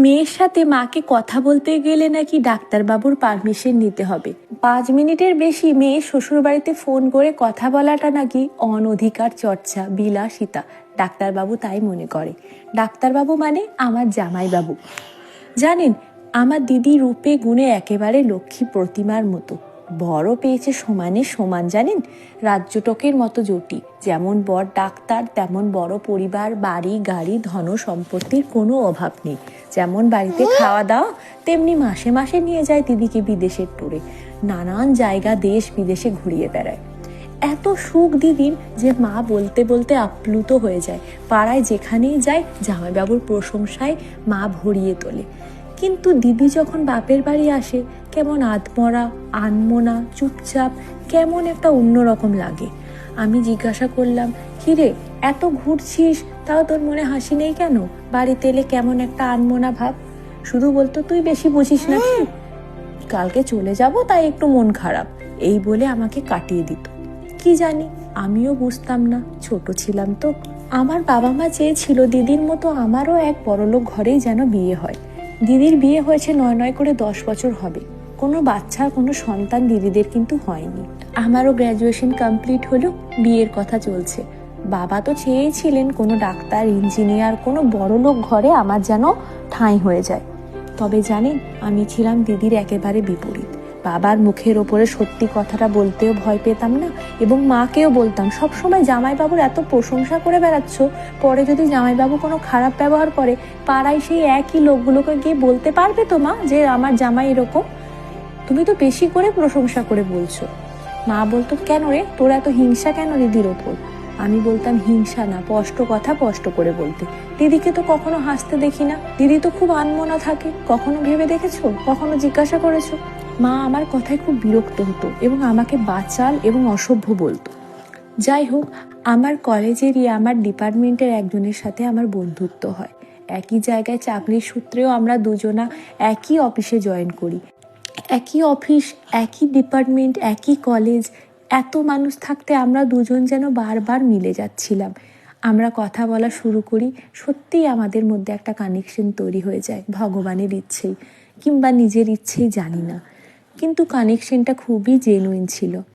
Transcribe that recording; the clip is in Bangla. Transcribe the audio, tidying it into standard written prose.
মেয়ের সাথে মাকে কথা বলতে গেলে নাকি ডাক্তারবাবুর পারমিশন নিতে হবে। 5 মিনিটের বেশি মেয়ের শ্বশুরবাড়িতে ফোন করে কথা বলাটা নাকি অনধিকার চর্চা, বিলাসিতা। ডাক্তারবাবু তাই মনে করে। ডাক্তারবাবু মানে আমার জামাইবাবু। জানেন, আমার দিদি রূপে গুণে একেবারে লক্ষ্মী প্রতিমার মতো। বড় পেয়েছে সমানে সমান, জানেন, রাজ্যটকের মতো জুটি। যেমন বর ডাক্তার, তেমন বড় পরিবার, বাড়ি গাড়ি ধন সম্পত্তির কোনো অভাব নেই। যেমন বাড়িতে খাওয়া দাওয়া, তেমনি মাসে মাসে নিয়ে যায় দিদিকে বিদেশের ট্যুরে। নানান জায়গা দেশ বিদেশে ঘুরিয়ে বেড়ায়। এত সুখ দিদির যে মা বলতে বলতে আপ্লুত হয়ে যায়। পাড়ায় যেখানেই যায় জামাইবাবুর প্রশংসায় মা ভরিয়ে তোলে। কিন্তু দিদি যখন বাপের বাড়ি আসে কেমন আধমরা, আনমনা, চুপচাপ, কেমন একটা অন্যরকম লাগে। আমি জিজ্ঞাসা করলাম, কিরে এত ঘুরছিস, তাও তোর মনে হাসি নেই কেন? বাড়িতে এলে কেমন একটা আনমনা ভাব। শুধু বলতো, তুই বেশি বুঝিস নাকি, কালকে চলে যাব তাই একটু মন খারাপ, এই বলে আমাকে কাটিয়ে দিত। কি জানি, আমিও বুঝতাম না, ছোট ছিলাম তো। আমার বাবা মা চেয়েছিল দিদির মতো আমারও এক বড়লোক ঘরেই যেন বিয়ে হয়। দিদির বিয়ে হয়েছে 9 করে 10 বছর হবে। কোনো বাচ্চা, কোনো সন্তান দিদিদের কিন্তু হয়নি। আমারও গ্র্যাজুয়েশন কমপ্লিট হলো, বিয়ের কথা চলছে। বাবা তো চেয়েছিলেন কোনো ডাক্তার, ইঞ্জিনিয়ার, কোনো বড়লোক ঘরে আমার যেন ঠাঁই হয়ে যায়। তবে জানেন, আমি ছিলাম দিদির একেবারে বিপরীত। বাবার মুখের ওপরে সত্যি কথাটা বলতেও ভয় পেতাম না, এবং মাকেও বলতাম, সবসময় জামাইবাবুর এত প্রশংসা করে বেড়াচ্ছ, পরে যদি জামাইবাবু কোনো খারাপ ব্যবহার করে, পাড়ায় সেই একই লোকগুলোকে গিয়ে বলতে পারবে তো মা যে আমার জামাই এরকম, তুমি তো বেশি করে প্রশংসা করে বলছো। মা বলতো, কেন রে, তোর এত হিংসা কেন দিদির ওপর? আমি বলতাম, হিংসা না, স্পষ্ট কথা স্পষ্ট করে বলতে। দিদিকে তো কখনো হাসতে দেখি না, দিদি তো খুব আনমনা থাকে। কখনো ভেবে দেখেছো? কখনো জিজ্ঞাসা করেছো? মা আমার কথায় খুব বিরক্ত হতো এবং আমাকে বাচাল এবং অসভ্য বলতো। যাই হোক, আমার কলেজেরই আমার ডিপার্টমেন্টের একজনের সাথে আমার বন্ধুত্ব হয়। একই জায়গায় চাকরির সূত্রেও আমরা দুজনা একই অফিসে জয়েন করি। একই অফিস, একই ডিপার্টমেন্ট, একই কলেজ। এত মানুষ থাকতে আমরা দুজন যেন বারবার মিলে যাচ্ছিলাম। আমরা কথা বলা শুরু করি, সত্যিই আমাদের মধ্যে একটা কানেকশন তৈরি হয়ে যায়, ভগবানের ইচ্ছেই কিংবা নিজের ইচ্ছেই জানি না, কিন্তু কানেকশনটা খুবই জেনুইন ছিল।